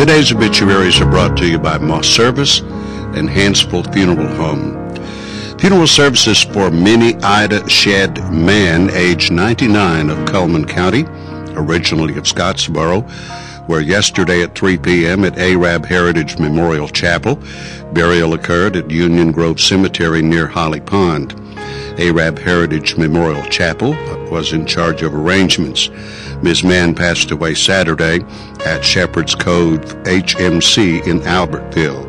Today's obituaries are brought to you by Moss Service and Hansville Funeral Home. Funeral services for Minnie Ida Shedd Mann, age 99, of Cullman County, originally of Scottsboro, were yesterday at 3 p.m. at Arab Heritage Memorial Chapel. Burial occurred at Union Grove Cemetery near Holly Pond. Arab Heritage Memorial Chapel was in charge of arrangements. Ms. Mann passed away Saturday at Shepherd's Cove HMC in Albertville.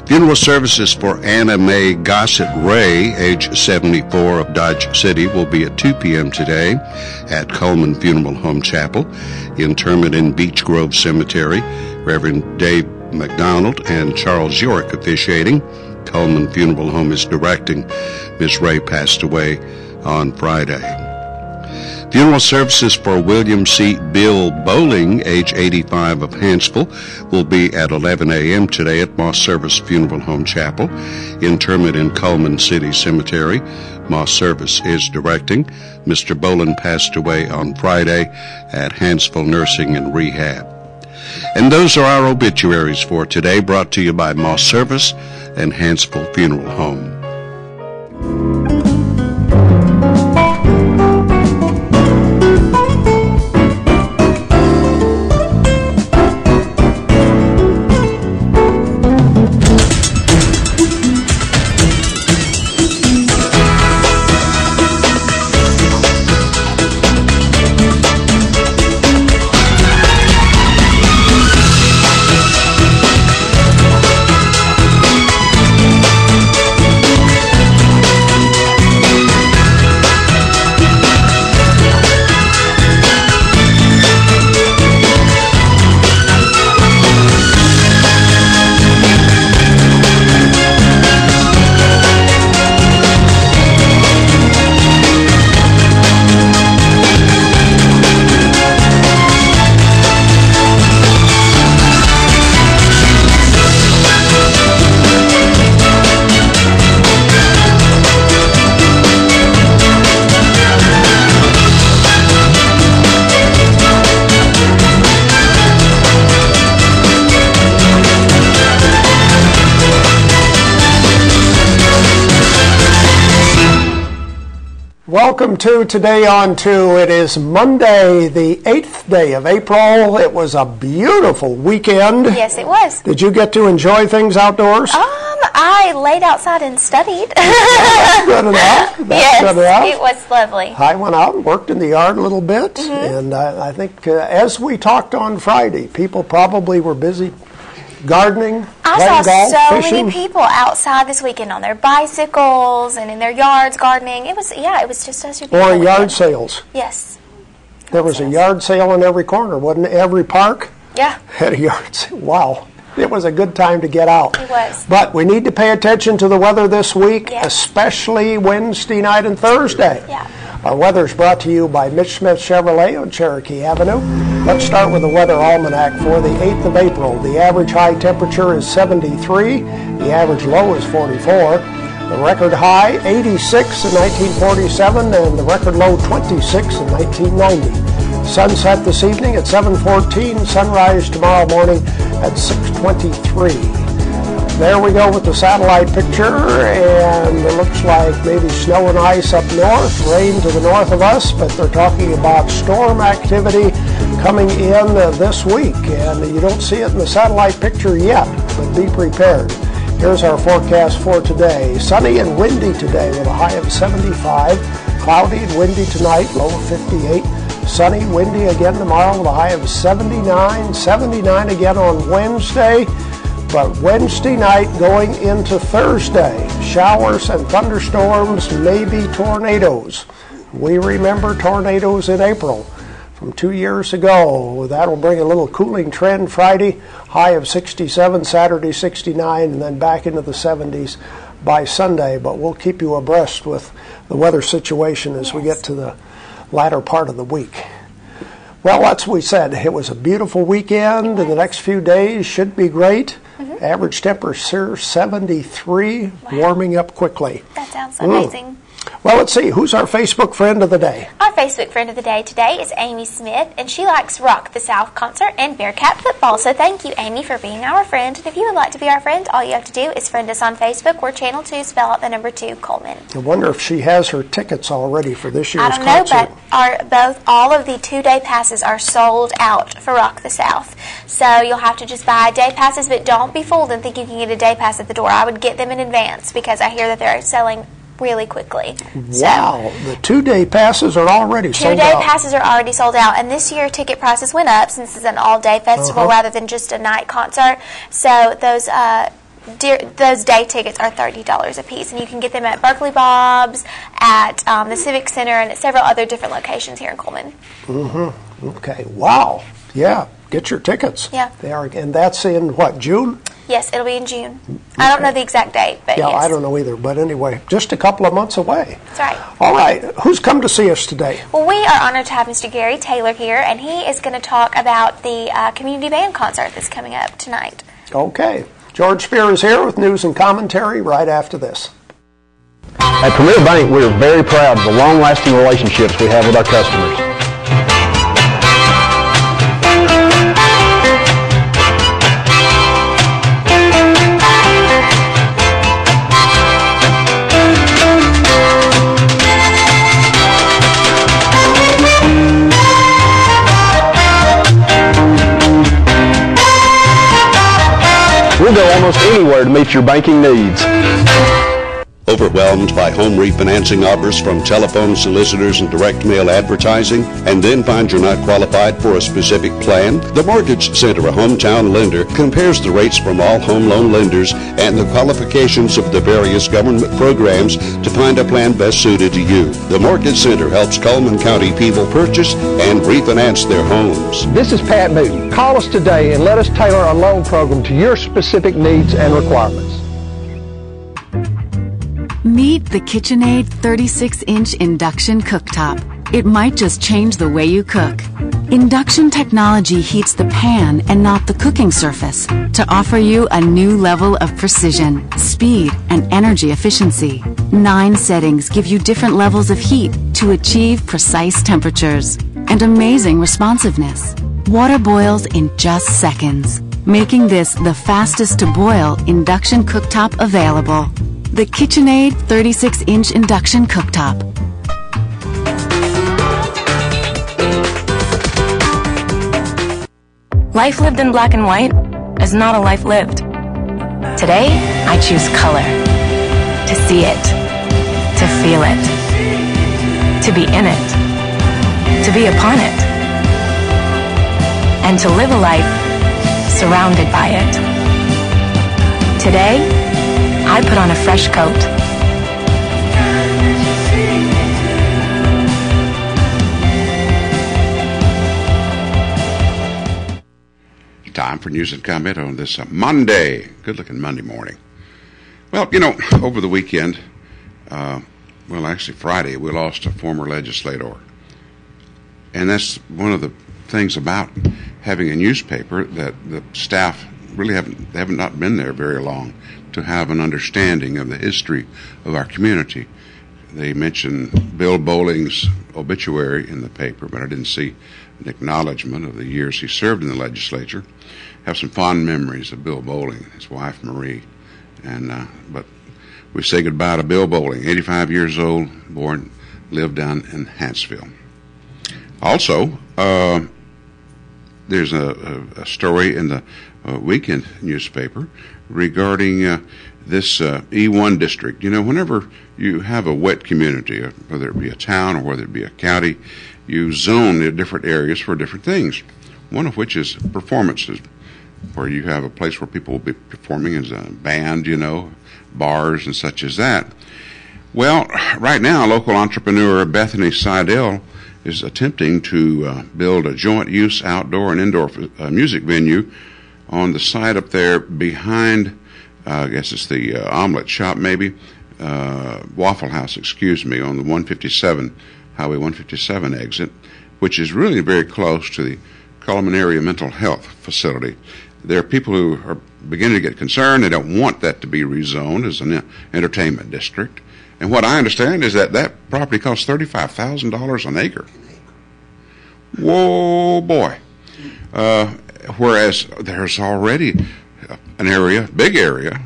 Funeral services for Anna Mae Gossett Ray, age 74, of Dodge City, will be at 2 p.m. today at Coleman Funeral Home Chapel. Interment in Beech Grove Cemetery. Reverend Dave McDonald and Charles York officiating. Coleman Funeral Home is directing. Ms. Ray passed away on Friday. Funeral services for William C. Bill Bowling, age 85, of Hansville, will be at 11 a.m. today at Moss Service Funeral Home Chapel. Interment in Coleman City Cemetery. Moss Service is directing. Mr. Bowling passed away on Friday at Hansville Nursing and Rehab. And those are our obituaries for today, brought to you by Moss Service and Hansville Funeral Home. Welcome to Today on 2. It is Monday, the 8th day of April. It was a beautiful weekend. Yes, it was. Did you get to enjoy things outdoors? I laid outside and studied. That's good enough. Yes, it was lovely. I went out and worked in the yard a little bit, and I think as we talked on Friday, people probably were busy gardening, I playing saw golf, so fishing. many people outside this weekend on their bicycles and in their yards gardening. It was just such a beautiful Or yard weekend. sales. Yes. There was a yard sale in every corner, wasn't it? Every park Yeah. had a yard sale. Wow. It was a good time to get out. It was. But we need to pay attention to the weather this week, Yes. especially Wednesday night and Thursday. Yeah. Our weather is brought to you by Mitch Smith Chevrolet on Cherokee Avenue. Let's start with the weather almanac for the 8th of April. The average high temperature is 73. The average low is 44. The record high, 86 in 1947, and the record low, 26 in 1990. Sunset this evening at 7:14. Sunrise tomorrow morning at 6:23. There we go with the satellite picture, and it looks like maybe snow and ice up north, rain to the north of us, but they're talking about storm activity coming in this week, and you don't see it in the satellite picture yet, but be prepared. Here's our forecast for today. Sunny and windy today with a high of 75. Cloudy and windy tonight, low of 58. Sunny, windy again tomorrow with a high of 79. 79 again on Wednesday. But Wednesday night going into Thursday, showers and thunderstorms, maybe tornadoes. We remember tornadoes in April from 2 years ago. That'll bring a little cooling trend Friday, high of 67, Saturday 69, and then back into the 70s by Sunday. But we'll keep you abreast with the weather situation as we get to the latter part of the week. Well, that's what we said. It was a beautiful weekend, and the next few days should be great. Average temperature 73, warming up quickly. That sounds amazing. Well, let's see. Who's our Facebook friend of the day? Our Facebook friend of the day today is Amy Smith, and she likes Rock the South concert and Bearcat football. So thank you, Amy, for being our friend. And if you would like to be our friend, all you have to do is friend us on Facebook. We're Channel 2, spell out the number 2, Coleman. I wonder if she has her tickets already for this year's concert. I don't know, but all of the 2-day passes are sold out for Rock the South. So you'll have to just buy day passes, but don't be fooled and think you can get a day pass at the door. I would get them in advance because I hear that they're selling really quickly. Wow, the 2-day passes are already sold out. 2-day passes are already sold out, and this year ticket prices went up since it's an all-day festival rather than just a night concert. So those day tickets are $30 a piece, and you can get them at Berkeley Bob's, at the Civic Center, and at several other different locations here in Coleman. Okay, wow. Yeah, get your tickets. Yeah. They are, and that's in what, June? Yes, it'll be in June. I don't know the exact date, but yeah, yes. I don't know either. But anyway, just a couple of months away. That's right. All right. Who's come to see us today? Well, we are honored to have Mr. Gary Taylor here, and he is going to talk about the community band concert that's coming up tonight. Okay. George Spear is here with news and commentary right after this. At Premier Bank, we are very proud of the long-lasting relationships we have with our customers. We'll go almost anywhere to meet your banking needs. Overwhelmed by home refinancing offers from telephone solicitors and direct mail advertising, and then find you're not qualified for a specific plan? The Mortgage Center, a hometown lender, compares the rates from all home loan lenders and the qualifications of the various government programs to find a plan best suited to you. The Mortgage Center helps Coleman County people purchase and refinance their homes. This is Pat Newton. Call us today and let us tailor a loan program to your specific needs and requirements. Meet the KitchenAid 36-inch induction cooktop. It might just change the way you cook. Induction technology heats the pan and not the cooking surface to offer you a new level of precision, speed, and energy efficiency. 9 settings give you different levels of heat to achieve precise temperatures and amazing responsiveness. Water boils in just seconds, making this the fastest to boil induction cooktop available. The KitchenAid 36-inch induction cooktop. Life lived in black and white is not a life lived. Today, I choose color. To see it. To feel it. To be in it. To be upon it. And to live a life surrounded by it. Today, I put on a fresh coat. Time for news and comment on this Monday. Good-looking Monday morning. Well, you know, over the weekend, actually Friday, we lost a former legislator. And that's one of the things about having a newspaper that the staff really haven't not been there very long to have an understanding of the history of our community. They mentioned Bill Bowling's obituary in the paper, but I didn't see an acknowledgement of the years he served in the legislature. I have some fond memories of Bill Bowling, his wife Marie, but we say goodbye to Bill Bowling, 85 years old, born, lived down in Hanceville. Also, there's a story in the weekend newspaper regarding this E1 district. You know, whenever you have a wet community, whether it be a town or whether it be a county, you zone the different areas for different things, one of which is performances, where you have a place where people will be performing as a band, you know, bars and such as that. Well, right now, local entrepreneur Bethany Seidel is attempting to build a joint-use outdoor and indoor music venue on the site up there behind, I guess it's the omelet shop maybe, Waffle House, excuse me, on the 157, Highway 157 exit, which is really very close to the Coleman Area Mental Health Facility. There are people who are beginning to get concerned. They don't want that to be rezoned as an entertainment district. And what I understand is that property costs $35,000 an acre. Whoa, boy. Whereas there's already an area, big area,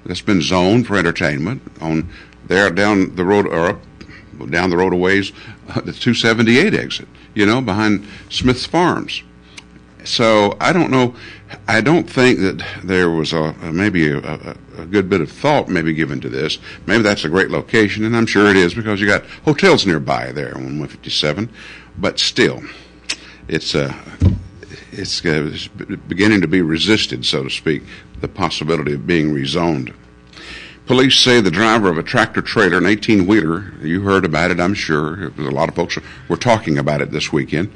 that's been zoned for entertainment on there down the road, or up down the road a ways, the 278 exit, behind Smith's Farms. So I don't know. I don't think that there was maybe a good bit of thought maybe given to this. Maybe that's a great location, and I'm sure it is because you got hotels nearby there on 157. But still, it's beginning to be resisted, so to speak, the possibility of being rezoned. Police say the driver of a tractor-trailer, an 18-wheeler, you heard about it, I'm sure. A lot of folks were talking about it this weekend.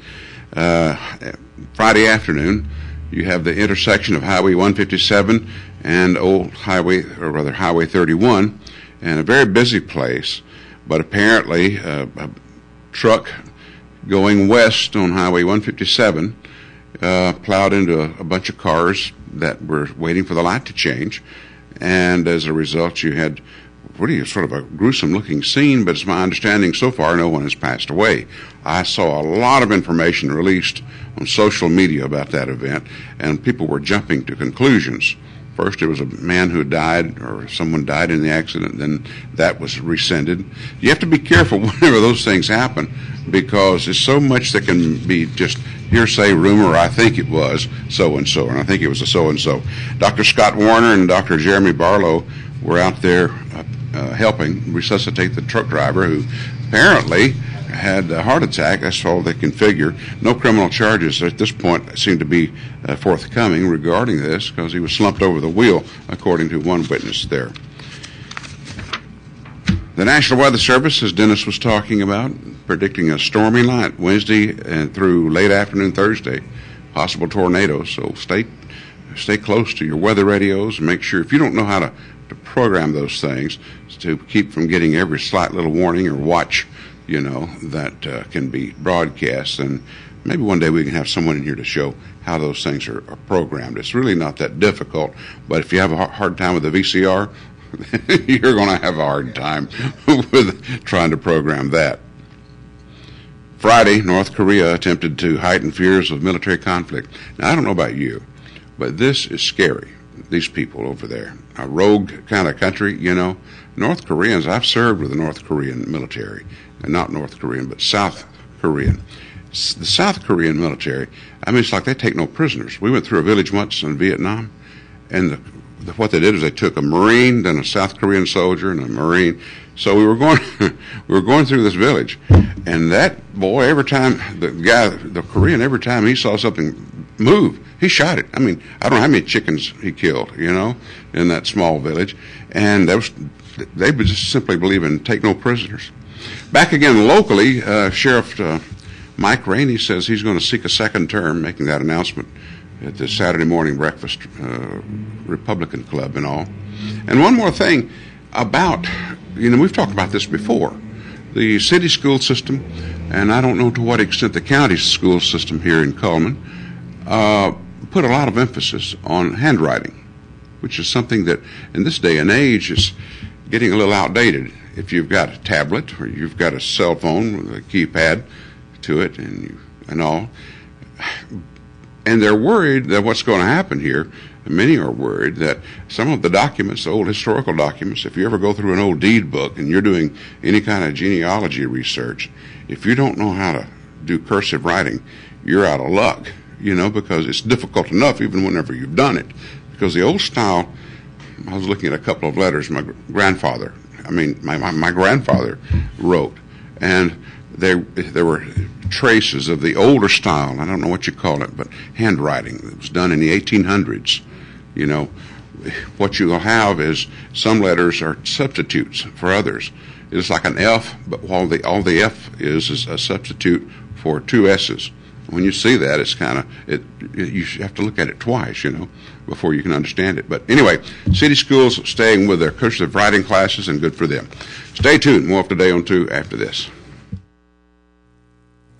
Friday afternoon, you have the intersection of Highway 157 and Highway 31, and a very busy place. But apparently, a truck going west on Highway 157 plowed into a bunch of cars that were waiting for the light to change. And as a result, you had really sort of a gruesome-looking scene, but it's my understanding so far no one has passed away. I saw a lot of information released on social media about that event, and people were jumping to conclusions. First, it was a man who died, or someone died in the accident, then that was rescinded. You have to be careful whenever those things happen, because there's so much that can be just hearsay, rumor, I think it was so-and-so, and I think it was a so-and-so. Dr. Scott Warner and Dr. Jeremy Barlow were out there helping resuscitate the truck driver who apparently had a heart attack. That's all they can figure. No criminal charges at this point seem to be forthcoming regarding this because he was slumped over the wheel, according to one witness there. The National Weather Service, as Dennis was talking about, predicting a stormy night Wednesday and through late afternoon Thursday, possible tornadoes. So stay close to your weather radios and make sure, if you don't know how to program those things, to keep from getting every slight little warning or watch, that can be broadcast. And maybe one day we can have someone in here to show how those things are programmed. It's really not that difficult, but if you have a hard time with the VCR, you're going to have a hard time with trying to program that. Friday, North Korea attempted to heighten fears of military conflict. Now, I don't know about you, but this is scary, these people over there. A rogue kind of country, North Koreans, I've served with the North Korean military, and not North Korean, but South Korean. The South Korean military, it's like they take no prisoners. We went through a village once in Vietnam, and what they did is they took a Marine, then a South Korean soldier, and a Marine. So we were going through this village, and that boy, every time the Korean, every time he saw something move, he shot it. I don't know how many chickens he killed, in that small village, and they would just simply believe in take no prisoners. Back again locally, Sheriff Mike Rainey says he's going to seek a second term, making that announcement at the Saturday morning breakfast Republican Club and all. And one more thing about, we've talked about this before, the city school system, and I don't know to what extent the county school system here in Cullman, put a lot of emphasis on handwriting, which is something that in this day and age is getting a little outdated. If you've got a tablet or you've got a cell phone with a keypad to it and all, and they're worried that what's going to happen here, many are worried that some of the documents, the old historical documents, if you ever go through an old deed book and you're doing any kind of genealogy research, if you don't know how to do cursive writing, you're out of luck, because it's difficult enough even whenever you've done it. Because the old style, I was looking at a couple of letters my grandfather wrote, and there were traces of the older style, I don't know what you call it, but handwriting that was done in the 1800s. What you'll have is some letters are substitutes for others. It's like an F, but all the F is a substitute for two S's. When you see that, it's you have to look at it twice, before you can understand it. But anyway, city schools staying with their cursive writing classes, and good for them. Stay tuned. More Today on 2 after this.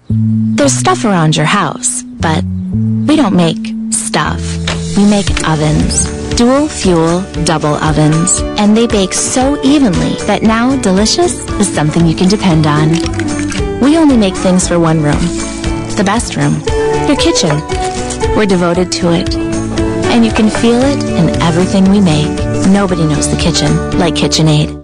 There's stuff around your house, but we don't make stuff. we make ovens. Dual fuel, double ovens. And they bake so evenly that now delicious is something you can depend on. We only make things for one room. The best room. Your kitchen. We're devoted to it. And you can feel it in everything we make. Nobody knows the kitchen like KitchenAid.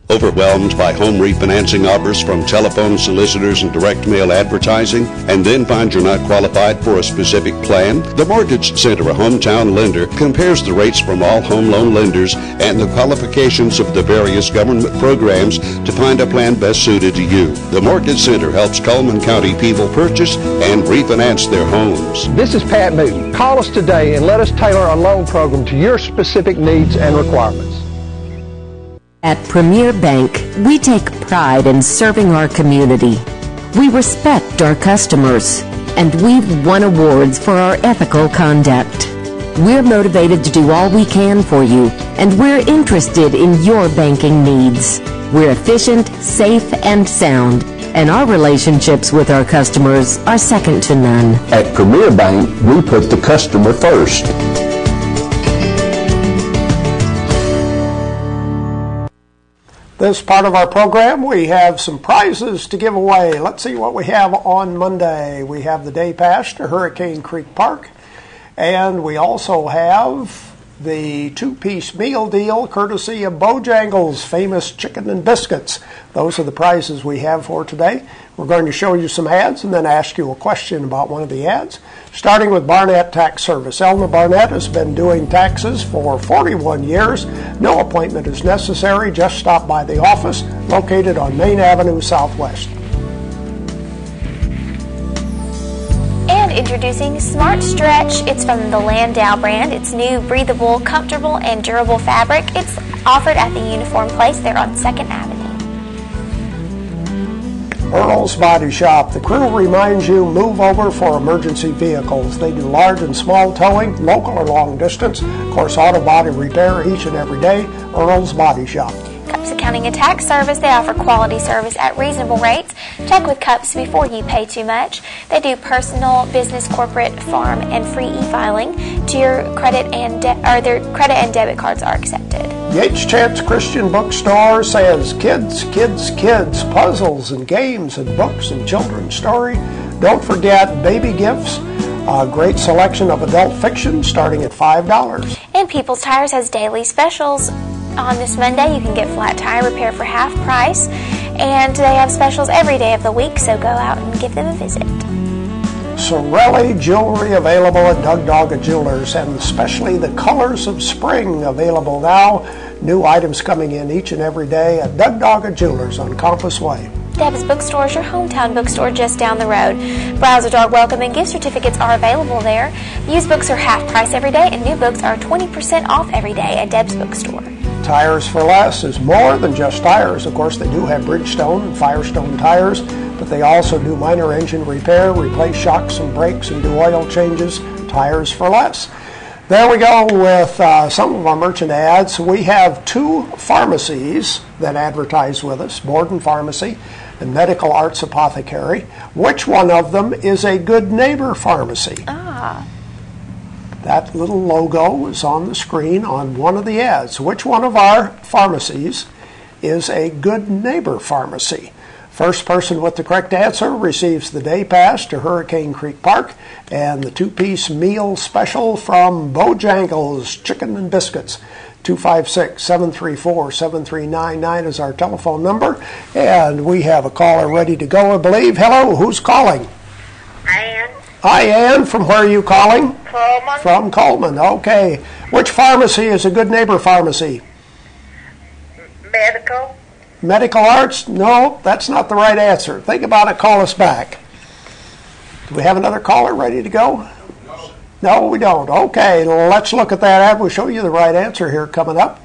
Overwhelmed by home refinancing offers from telephone solicitors and direct mail advertising, and then find you're not qualified for a specific plan? The Mortgage Center, a hometown lender, compares the rates from all home loan lenders and the qualifications of the various government programs to find a plan best suited to you. The Mortgage Center helps Cullman County people purchase and refinance their homes. This is Pat Newton. Call us today and let us tailor a loan program to your specific needs and requirements. At Premier Bank, we take pride in serving our community. We respect our customers, and we've won awards for our ethical conduct. We're motivated to do all we can for you, and we're interested in your banking needs. We're efficient, safe, and sound, and our relationships with our customers are second to none. At Premier Bank, we put the customer first. This part of our program, we have some prizes to give away. Let's see what we have on Monday. We have the day pass to Hurricane Creek Park, and we also have the two-piece meal deal courtesy of Bojangles' famous chicken and biscuits. Those are the prizes we have for today. We're going to show you some ads and then ask you a question about one of the ads. Starting with Barnett Tax Service. Elna Barnett has been doing taxes for 41 years. No appointment is necessary. Just stop by the office located on Main Avenue Southwest. And introducing Smart Stretch. It's from the Landau brand. It's new, breathable, comfortable, and durable fabric. It's offered at the Uniform Place there on 2nd Avenue. Earl's Body Shop. The crew reminds you, move over for emergency vehicles. They do large and small towing, local or long distance. Of course, auto body repair each and every day. Earl's Body Shop. Cups Accounting and Tax Service. They offer quality service at reasonable rates. Check with Cups before you pay too much. They do personal, business, corporate, farm, and free e-filing. To your credit and their credit and debit cards are accepted. Yates Chance Christian Bookstore says kids, kids, kids, puzzles and games and books and children's story. Don't forget baby gifts. A great selection of adult fiction starting at $5. And People's Tires has daily specials. On this Monday, you can get flat tire repair for half price, and they have specials every day of the week, so go out and give them a visit. Sorelli Jewelry available at Doug Dogga Jewelers, and especially the Colors of Spring available now. New items coming in each and every day at Doug Dogga Jewelers on Compass Way. Deb's Bookstore is your hometown bookstore just down the road. Browser Dog welcome and gift certificates are available there. Used books are half price every day, and new books are 20% off every day at Deb's Bookstore. Tires for Less is more than just tires. Of course, they do have Bridgestone and Firestone tires, but they also do minor engine repair, replace shocks and brakes, and do oil changes. Tires for Less. There we go with some of our merchant ads. We have two pharmacies that advertise with us, Borden Pharmacy and Medical Arts Apothecary. Which one of them is a Good Neighbor Pharmacy? That little logo is on the screen on one of the ads. Which one of our pharmacies is a Good Neighbor Pharmacy? First person with the correct answer receives the day pass to Hurricane Creek Park and the two-piece meal special from Bojangles Chicken and Biscuits. 256-734-7399 is our telephone number, and we have a caller ready to go, I believe. Hello, who's calling? Ann. Hi, Ann. From where are you calling? Coleman. From Coleman. Okay. Which pharmacy is a Good Neighbor Pharmacy? Medical. Medical Arts? No, that's not the right answer. Think about it. Call us back. Do we have another caller ready to go? No, we don't. Okay, let's look at that ad. We'll show you the right answer here coming up.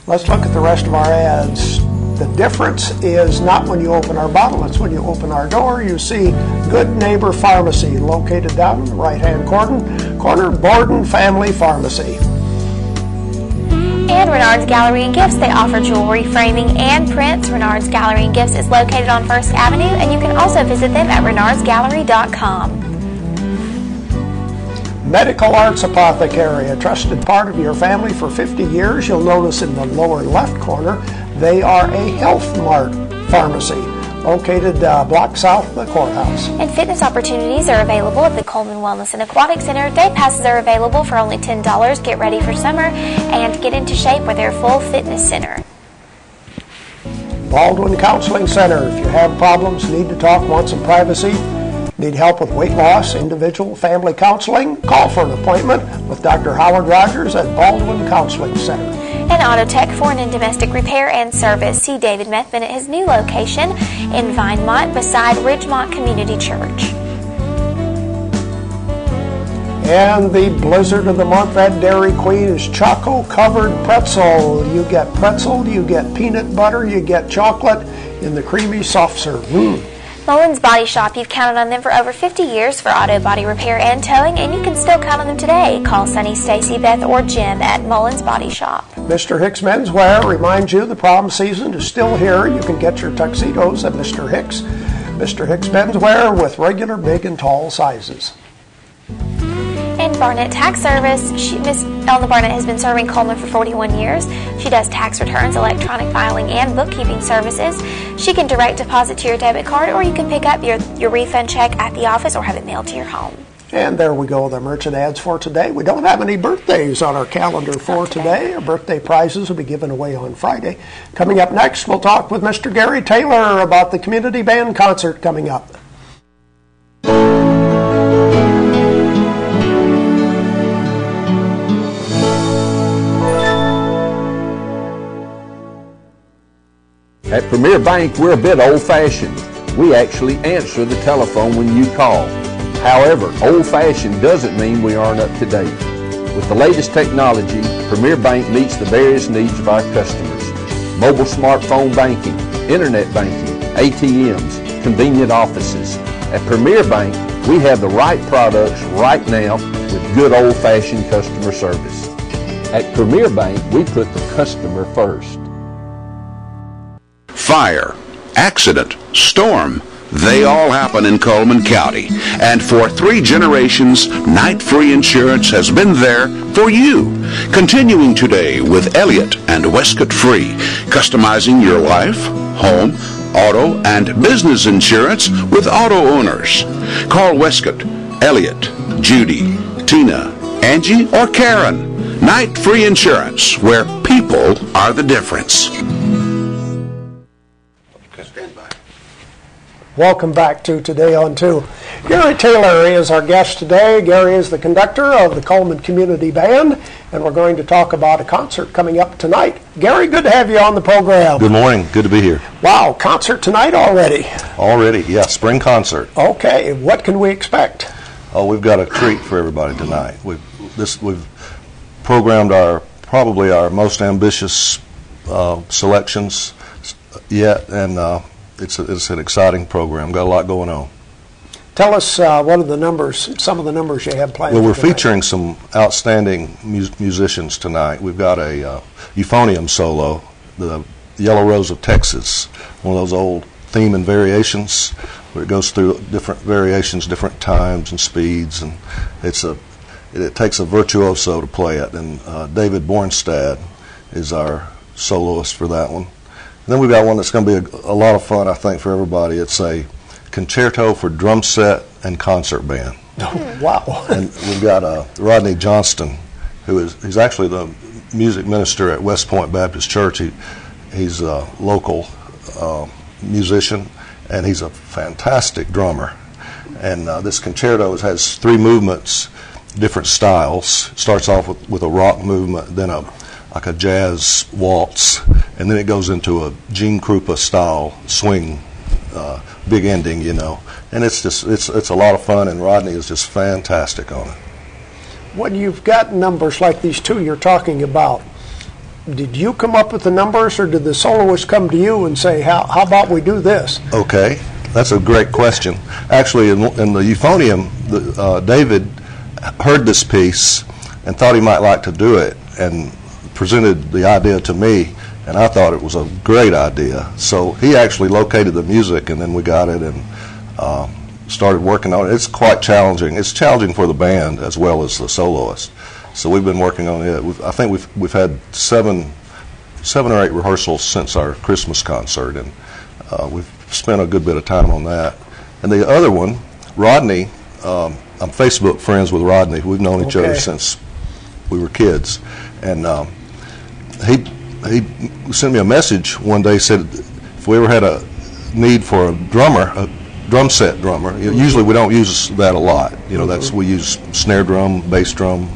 Let's look at the rest of our ads. The difference is not when you open our bottle, it's when you open our door. You see Good Neighbor Pharmacy located down in the right-hand corner, Borden Family Pharmacy. And Renard's Gallery and Gifts, they offer jewelry, framing, and prints. Renard's Gallery and Gifts is located on First Avenue, and you can also visit them at renardsgallery.com. Medical Arts Apothecary, a trusted part of your family for 50 years. You'll notice in the lower left corner, they are a Health Mart pharmacy located block south of the courthouse. And fitness opportunities are available at the Coleman Wellness and Aquatic Center. Day passes are available for only $10. Get ready for summer and get into shape with their full fitness center. Baldwin Counseling Center. If you have problems, need to talk, want some privacy, need help with weight loss, individual, family counseling, call for an appointment with Dr. Howard Rogers at Baldwin Counseling Center. And Auto Tech Foreign and Domestic Repair and Service. See David Methvin at his new location in Vinemont beside Ridgemont Community Church. And the blizzard of the month at Dairy Queen is Choco-covered pretzel. You get pretzel, you get peanut butter, you get chocolate in the creamy soft serve. Mullins Body Shop, you've counted on them for over 50 years for auto body repair and towing, and you can still count on them today. Call Sunny, Stacy, Beth, or Jim at Mullins Body Shop. Mr. Hicks Menswear reminds you the prom season is still here. You can get your tuxedos at Mr. Hicks. Mr. Hicks Menswear with regular, big, and tall sizes. And Barnett Tax Service. Miss Elna Barnett has been serving Coleman for 41 years. She does tax returns, electronic filing, and bookkeeping services. She can direct deposit to your debit card, or you can pick up your refund check at the office or have it mailed to your home. And there we go, the merchant ads for today. We don't have any birthdays on our calendar for today. Our birthday prizes will be given away on Friday. Coming up next, we'll talk with Mr. Gary Taylor about the community band concert coming up. At Premier Bank, we're a bit old-fashioned. We actually answer the telephone when you call. However, old-fashioned doesn't mean we aren't up to date. With the latest technology, Premier Bank meets the various needs of our customers. Mobile smartphone banking, internet banking, ATMs, convenient offices. At Premier Bank, we have the right products right now with good old-fashioned customer service. At Premier Bank, we put the customer first. Fire, accident, storm, they all happen in Coleman County. And for 3 generations, Night Free Insurance has been there for you. Continuing today with Elliott and Westcott Free, customizing your life, home, auto, and business insurance with auto owners. Call Westcott, Elliott, Judy, Tina, Angie, or Karen. Night Free Insurance, where people are the difference. Welcome back to Today on 2. Gary Taylor is our guest today. Gary is the conductor of the Coleman Community Band, and we're going to talk about a concert coming up tonight. Gary, good to have you on the program. Good morning. Good to be here. Wow, concert tonight already? Already, yeah, spring concert. Okay, what can we expect? Oh, we've got a treat for everybody tonight. We've programmed probably our most ambitious selections yet, and it's an exciting program. Got a lot going on. Tell us some of the numbers you have planned. Well, we're featuring some outstanding musicians tonight. We've got a euphonium solo, the Yellow Rose of Texas, one of those old theme and variations where it goes through different variations, different times and speeds, and it takes a virtuoso to play it. And David Bornstad is our soloist for that one. And then we've got one that's going to be a lot of fun, I think, for everybody. It's a concerto for drum set and concert band. Oh, wow. And we've got Rodney Johnston, he's actually the music minister at West Point Baptist Church. He's a local musician, and he's a fantastic drummer. And this concerto has 3 movements, different styles. It starts off with a rock movement, then like a jazz waltz, and then it goes into a Gene Krupa style swing, big ending, and it's a lot of fun, and Rodney is just fantastic on it. When you've got numbers like these 2 you're talking about, did you come up with the numbers, or did the soloist come to you and say, how about we do this? Okay, that's a great question. Actually, in the euphonium, David heard this piece and thought he might like to do it, and presented the idea to me, and I thought it was a great idea. So he actually located the music, and then we got it and started working on it. It's quite challenging. It's challenging for the band as well as the soloist. So we've been working on it. I think we've had seven or eight rehearsals since our Christmas concert, and we've spent a good bit of time on that. And the other one, Rodney, I'm Facebook friends with Rodney. We've known each other since we were kids, and he sent me a message one day. Said if we ever had a need for a drummer, a drum set drummer. Usually we don't use that a lot. You know, that's we use snare drum, bass drum,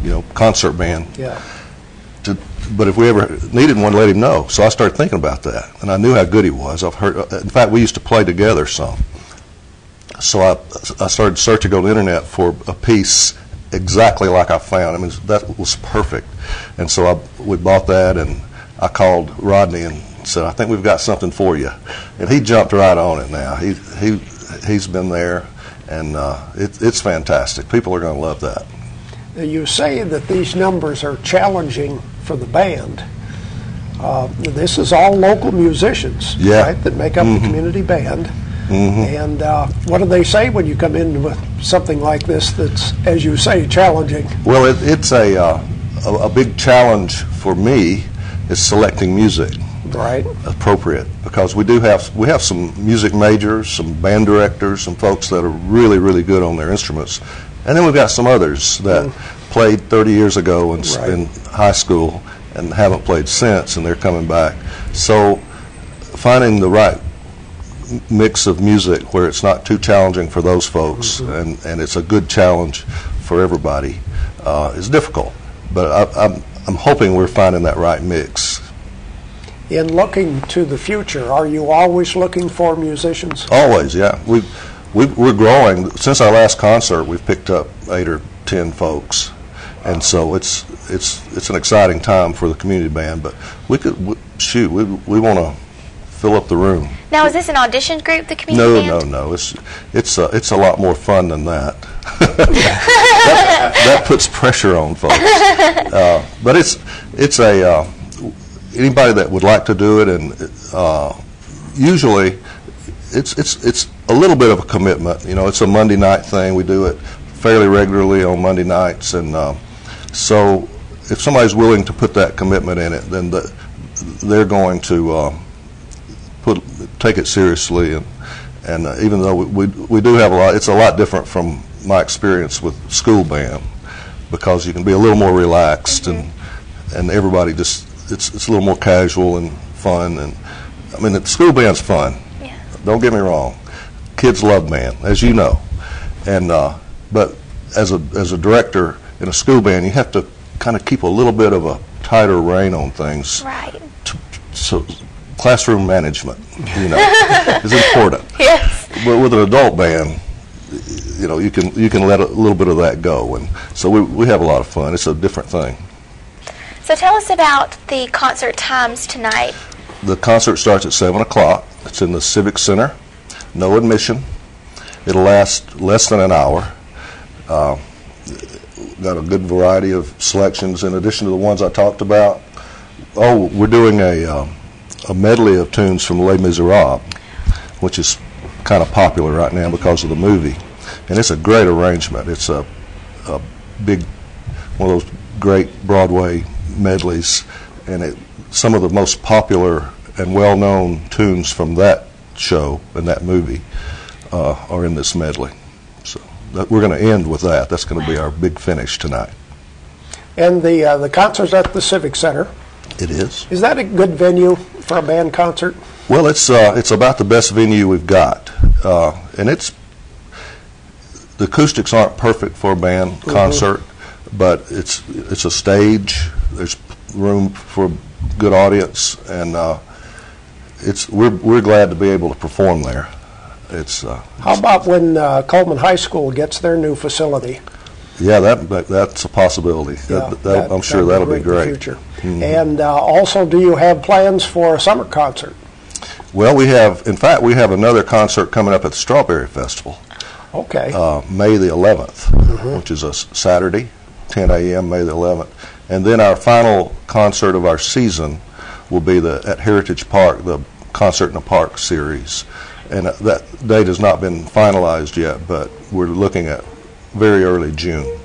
you know, concert band. Yeah. But if we ever needed one, let him know. So I started thinking about that, and I knew how good he was. I've heard. In fact, we used to play together some. So I started searching on the internet for a piece exactly like I found. I mean, that was perfect. And so we bought that, and I called Rodney and said, I think we've got something for you. And he jumped right on it now. He's been there, and it's fantastic. People are going to love that. You say that these numbers are challenging for the band. This is all local musicians, right, that make up the community band. And what do they say when you come in with something like this that's, as you say, challenging? Well, it's a big challenge for me is selecting music. Right. Appropriate, because we have some music majors, some band directors, some folks that are really, really good on their instruments. And then we've got some others that played 30 years ago in high school and haven't played since, and they're coming back. So finding the right mix of music where it's not too challenging for those folks and it's a good challenge for everybody is difficult. But I'm hoping we're finding that right mix. In looking to the future, are you always looking for musicians? Always, yeah. We're growing. Since our last concert, we've picked up 8 or 10 folks, and so it's an exciting time for the community band. But we want to fill up the room. Now, is this an audition group, the community band? No. It's a lot more fun than that. that puts pressure on folks. But it's anybody that would like to do it, and usually it's a little bit of a commitment. You know, it's a Monday night thing. We do it fairly regularly on Monday nights, and so if somebody's willing to put that commitment in it, then they're going to take it seriously. And even though we do have a lot, it's a lot different from my experience with school band, because you can be a little more relaxed and everybody just it's a little more casual and fun. And I mean, the school band's fun. Yeah. Don't get me wrong, kids love band, as you know, and but as a director in a school band, you have to kind of keep a little bit of a tighter rein on things. Right. So classroom management, you know, is important. Yes. But with an adult band, you know, you can let a little bit of that go, and so we have a lot of fun. It's a different thing. So tell us about the concert times tonight. The concert starts at 7 o'clock. It's in the Civic Center. No admission. It'll last less than an hour. Got a good variety of selections in addition to the ones I talked about. Oh, we're doing a medley of tunes from Les Miserables, which is kind of popular right now because of the movie. And it's a great arrangement. It's a big, one of those great Broadway medleys, and some of the most popular and well-known tunes from that show and that movie are in this medley. So we're going to end with that. That's going to be our big finish tonight. And the concert's at the Civic Center. It is. Is that a good venue for a band concert? Well, it's about the best venue we've got, and the acoustics aren't perfect for a band concert, but it's a stage. There's room for a good audience, and we're glad to be able to perform there. How about when Coleman High School gets their new facility? Yeah, that's a possibility. Yeah, I'm sure that'll be great. In the future. And also, do you have plans for a summer concert? Well, in fact, we have another concert coming up at the Strawberry Festival. Okay. May the 11th, which is a Saturday, 10 a.m. May the 11th. And then our final concert of our season will be at Heritage Park, the Concert in the Park series. And that date has not been finalized yet, but we're looking at very early June.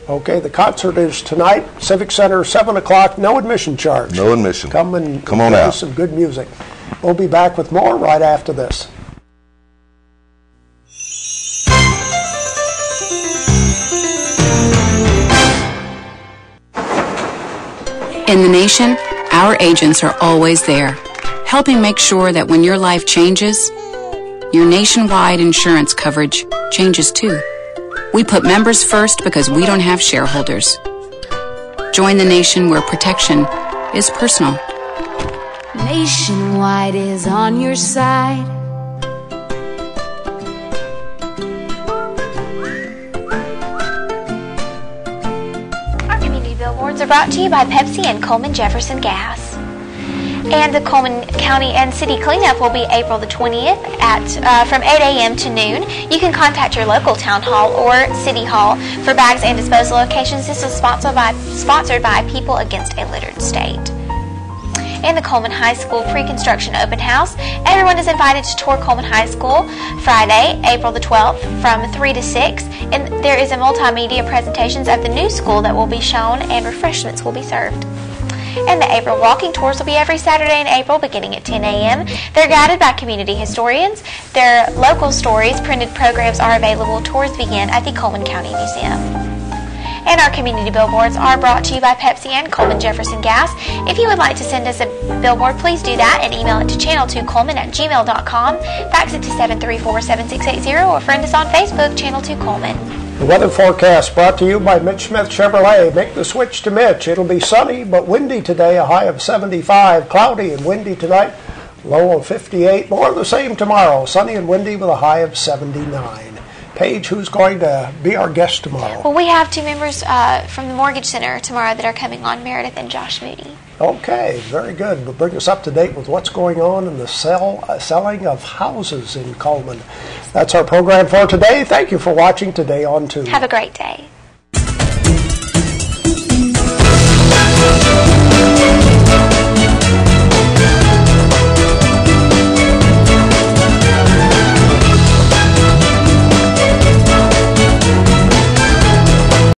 Okay, the concert is tonight, Civic Center, 7 o'clock, no admission charge. No admission. Come on enjoy out. Some good music. We'll be back with more right after this. In the nation, our agents are always there, helping make sure that when your life changes, your nationwide insurance coverage changes too. We put members first because we don't have shareholders. Join the nation where protection is personal. Nationwide is on your side. Our community billboards are brought to you by Pepsi and Coleman Jefferson Gas. And the Coleman County and City Cleanup will be April the 20th from 8 a.m. to noon. You can contact your local town hall or city hall for bags and disposal locations. This is sponsored by People Against a Littered State. And the Coleman High School pre-construction open house. Everyone is invited to tour Coleman High School Friday, April the 12th from 3 to 6. And there is a multimedia presentations of the new school that will be shown and refreshments will be served. And the April walking tours will be every Saturday in April beginning at 10 a.m. They're guided by community historians. Their local stories, printed programs are available. Tours begin at the Coleman County Museum. And our community billboards are brought to you by Pepsi and Coleman Jefferson Gas. If you would like to send us a billboard, please do that and email it to channel2coleman@gmail.com. Fax it to 734-7680 or friend us on Facebook, Channel 2 Coleman. The weather forecast brought to you by Mitch Smith Chevrolet. Make the switch to Mitch. It'll be sunny but windy today, a high of 75. Cloudy and windy tonight, low of 58. More of the same tomorrow, sunny and windy with a high of 79. Paige, who's going to be our guest tomorrow? Well, we have two members from the Mortgage Center tomorrow that are coming on, Meredith and Josh Moody. Okay, very good. But bring us up to date with what's going on in the selling of houses in Coleman. That's our program for today. Thank you for watching Today on 2. Have a great day.